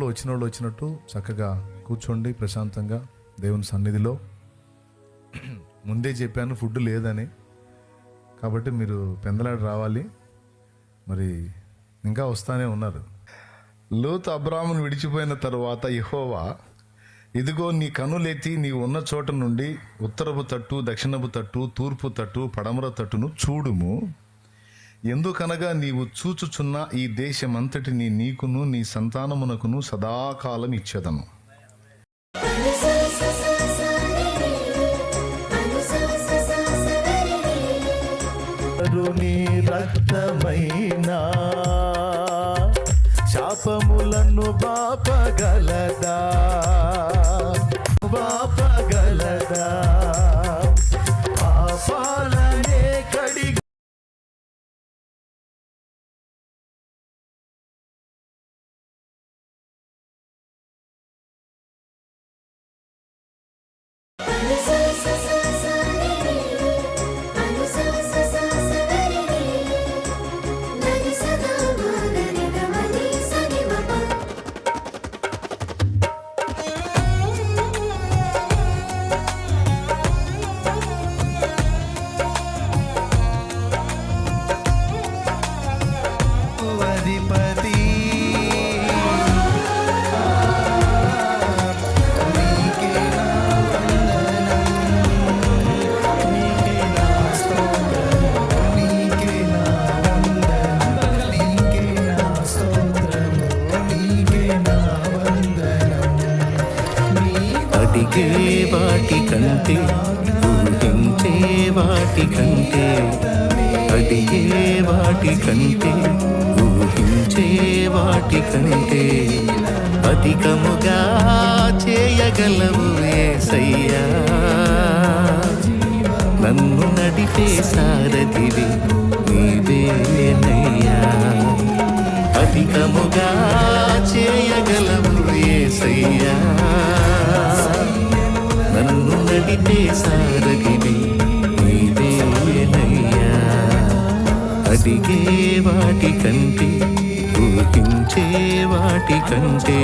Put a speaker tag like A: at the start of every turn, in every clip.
A: వచ్చిన వాళ్ళు వచ్చినట్టు చక్కగా కూర్చోండి ప్రశాంతంగా దేవుని సన్నిధిలో. ముందే చెప్పాను ఫుడ్ లేదని, కాబట్టి మీరు పెందలాడి రావాలి. మరి ఇంకా వస్తానే ఉన్నారు. లోతు అబ్రాహామును విడిచిపోయిన తరువాత యెహోవా, ఇదిగో నీ కనులెత్తి నీ ఉన్న చోట నుండి ఉత్తరపు తట్టు, దక్షిణపు తట్టు, తూర్పు తట్టు, పడమర తట్టును చూడుము. ఎందుకనగా నీవు చూచుచున్న ఈ దేశమంతటిని నీకును నీ సంతానమునకును సదాకాలం ఇచ్చేదను.
B: నీ రక్తమైనా శాపములను బాపగలదా, బాపగలదా? పాపాలనే కడిగి
C: వాటి కంటే ఊహించే వాటి కంటే, అడిగే వాటి కంటే ఊహించే వాటి కంటే అధికముగా చేయగలవు యేసయ్యా. నన్ను నడిపే సారథివి నీవేనయ్యా. అధికముగా చేయగలవు యేసయ్యా. నన్ను నడిపే సారథివి నీవేనయ్యా. అడిగే వాటి కంటే ఊహించే వాటి కంటే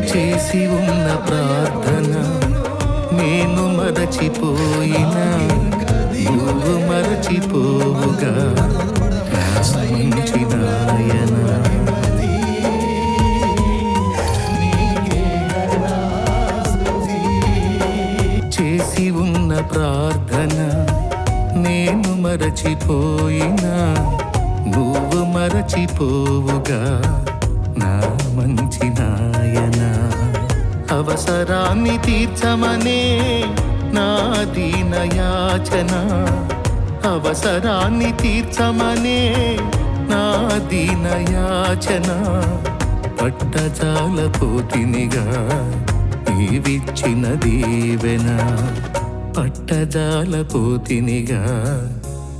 C: చేసి ఉన్న ప్రార్థన నేను మరచిపోయినా నువ్వు మరచిపోవుగా మంచి నాయన. చేసి ఉన్న ప్రార్థన నేను మరచిపోయినా నువ్వు మరచిపోవుగా నా మంచి నాయన. అవసరాన్ని తీర్చమనే నా దీన యాచన, అవసరాన్ని తీర్చమనే నా దీన యాచన. పట్టజాల పోతినిగా నీవిచ్చిన దీవెన, పట్టజాల పోతినిగా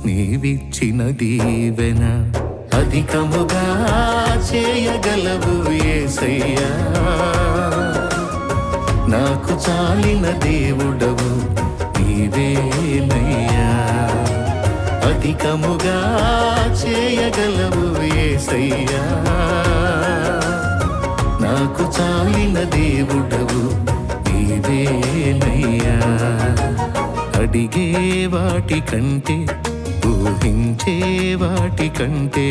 C: నీవిచ్చిన దీవెన. అధికముగా చేయగలవు యేసయ్యా. నాకు చాలిన దేవుడవు నీవేనయ్యా. అధికముగా చేయగలవు యేసయ్యా. నాకు చాలిన దేవుడవు నీవేనయ్యా. అడిగే వాటి కంటే ఊహించే వాటి కంటే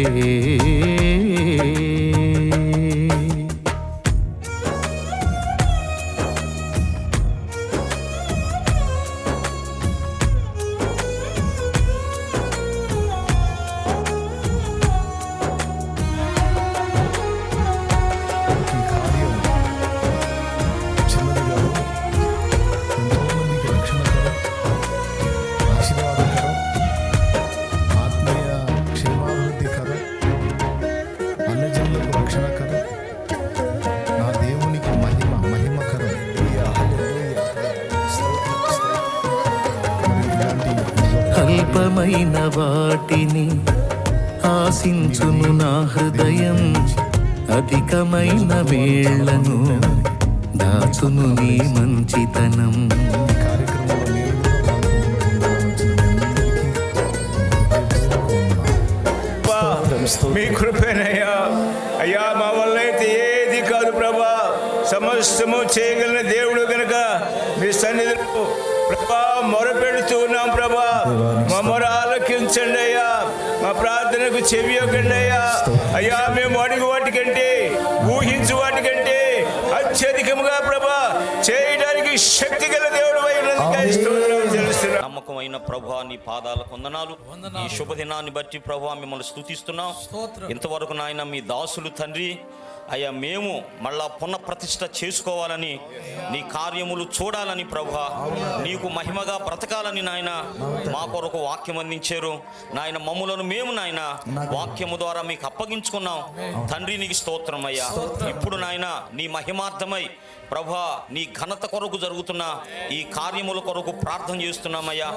A: జనులకు రక్షణకరం, నా దేవునికి మహిమకరం.
C: అల్పమైన వాటిని ఆశించును నా హృదయం, అధికమైన వేళ్లను దాచును నీ మంచితనం.
A: ఈ కార్యక్రమంలో నేను కూడా పాల్గొనవలసిన మీ అందరికీ
D: మీ కృపేనయ్యా. అయ్యా మా వల్ల అయితే ఏది కాదు ప్రభా, సమస్తము చేయగలిగిన దేవుడు గనుక మీ సన్నిధిలో ప్రభా మొరపెడుతూ ఉన్నాం ప్రభా. మా మొర ఆలకించండి అయ్యా, మా ప్రార్థనకు చెవియొకండి అయ్యా. అయ్యా మేము అడుగు వాటికంటే ఊహించు వాటికంటే అత్యధికముగా ప్రభా చేయడానికి శక్తి గల దేవుడు తెలుస్తున్నా.
E: నమ్మకమైన ప్రభువా నీ పాదాల వందనాలు. ఈ శుభదినాన్ని బట్టి ప్రభువా మిమ్మల్ని స్తుతిస్తున్నాం. ఇంతవరకు నాయన మీ దాసులు తండ్రి అయ్యా మేము మళ్ళా పునఃప్రతిష్ఠ చేసుకోవాలని, నీ కార్యములు చూడాలని ప్రభువా, నీకు మహిమగా బ్రతకాలని నాయన మా కొరకు వాక్యం అందించారు నాయన. మమ్ములను మేము నాయన వాక్యము ద్వారా మీకు అప్పగించుకున్నాం తండ్రి. నీకు స్తోత్రం అయ్యా. ఇప్పుడు నాయన నీ మహిమార్థమై ప్రభా నీ ఘనత కొరకు జరుగుతున్న ఈ కార్యముల కొరకు ప్రార్థన చేస్తున్నామయ్యా.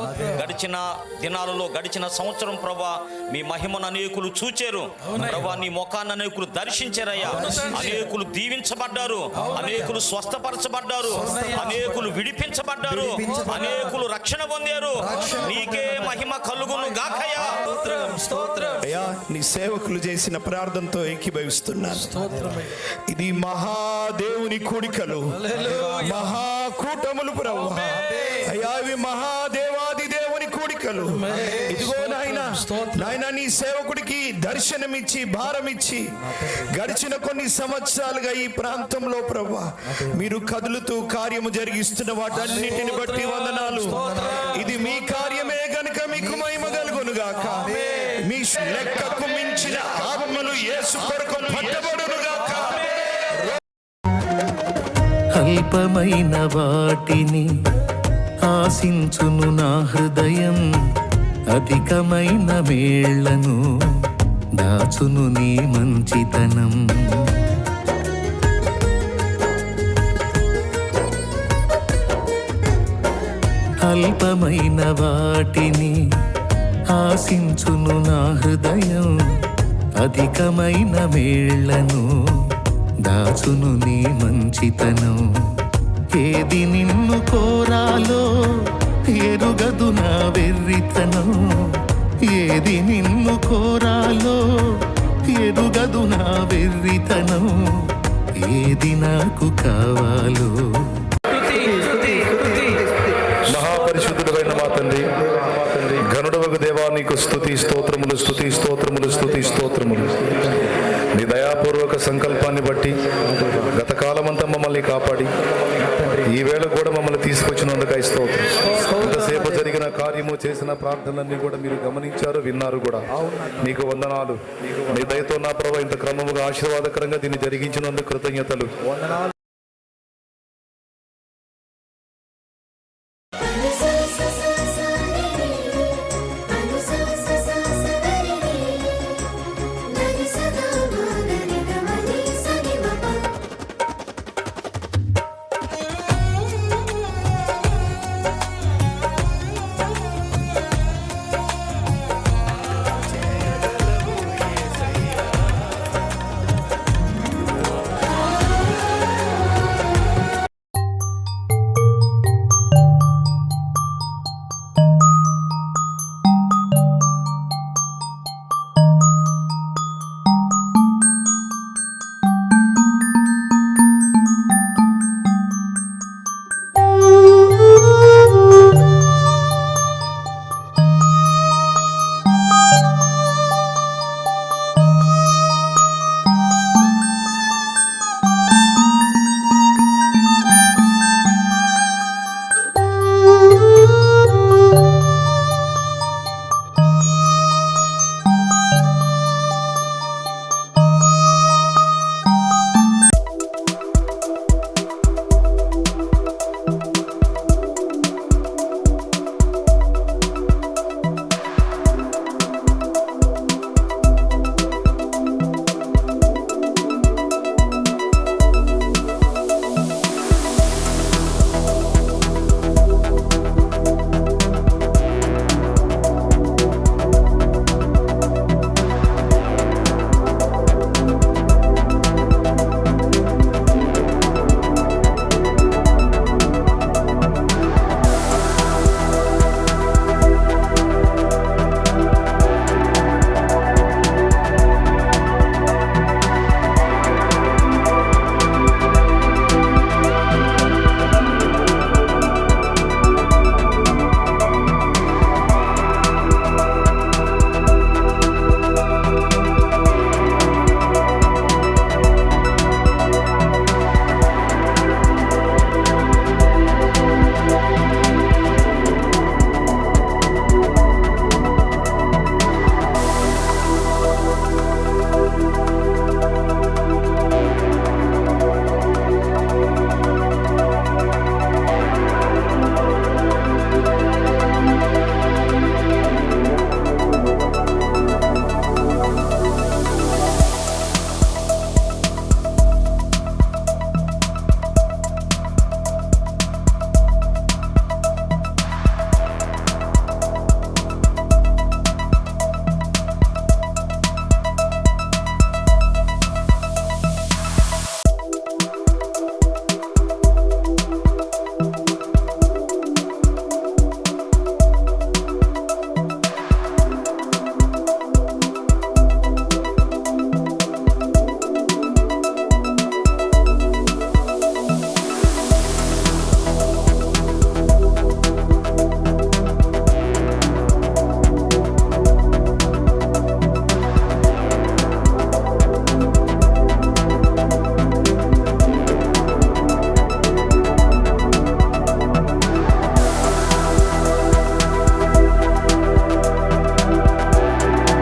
E: గడిచిన దినాలలో గడిచిన సంవత్సరం ప్రభా మీ మహిమను అనేకులు చూచారు ప్రభా, నీ ముఖాన్ని అనేకులు దర్శించారయ్యా. అనేకులు దీవించబడ్డారు, అనేకులు స్వస్థపరచబడ్డారు, అనేకులు విడిపించబడ్డారు, అనేకులు రక్షణ పొందారు. నీకే మహిమ కలుగును గాకయ్యా.
B: అయ్యా నీ సేవకులు చేసిన ప్రార్థనతో ఏకీభవిస్తున్నాను. ఇది మహాదేవుని కూడికలు, మహాకూటములు ప్రభువా. అయ్యా ఇవి మహాదేవాది దేవుని కూడికలు. ఇదిగో నాయన నీ సేవకుడికి దర్శనమిచ్చి భారమిచ్చి గడిచిన కొన్ని సంవత్సరాలుగా ఈ ప్రాంతంలో ప్రభువా మీరు కదులుతూ కార్యము జరిగిస్తున్న వాటన్నిటిని బట్టి వందనాలు. ఇది మీ కార్యమే గనుక మీకు మహిమ కలుగునుగాక. మీ లెక్కకు మించిన ఆత్మలు యేసు కొరకు పట్టబడునుగాక.
C: అల్పమైన వాటిని ఆశించును నా హృదయం, అధికమైన వేళ్లను దాచును నీ మంచితనం. అల్పమైన వాటిని ఆశించును నా హృదయం, అధికమైన వేళ్లను దాచును నీ మంచితనం. ఏది నిన్ను కోరాలో ఎరుగదు నా వెర్రితనం, ఏది నిన్ను కోరాలో ఎరుగదు నా వెర్రితనం, ఏది నాకు కావాలో.
A: మహాపరిశుద్ధుడైన మా తండ్రి, ఘనుడవగు దేవా నీకు స్తుతి స్తోత్రములు, స్తుతి స్తోత్రములు, స్తుతి స్తోత్రములు. నీ దయాపూర్వక సంకల్పాన్ని బట్టి గత కాలమంతా మమ్మల్ని కాపాడి ఈ వేళ కూడా మమ్మల్ని తీసుకొచ్చినందుకై స్తోత్రం. ఇంతసేపు జరిగిన కార్యము చేసిన ప్రార్థనలన్నీ కూడా మీరు గమనించారు, విన్నారు కూడా. నీకు వందనాలు. నీ దయతో నా ప్రభు ఇంత క్రమముగా ఆశీర్వాదకరంగా దీన్ని జరిగించినందుకు కృతజ్ఞతలు.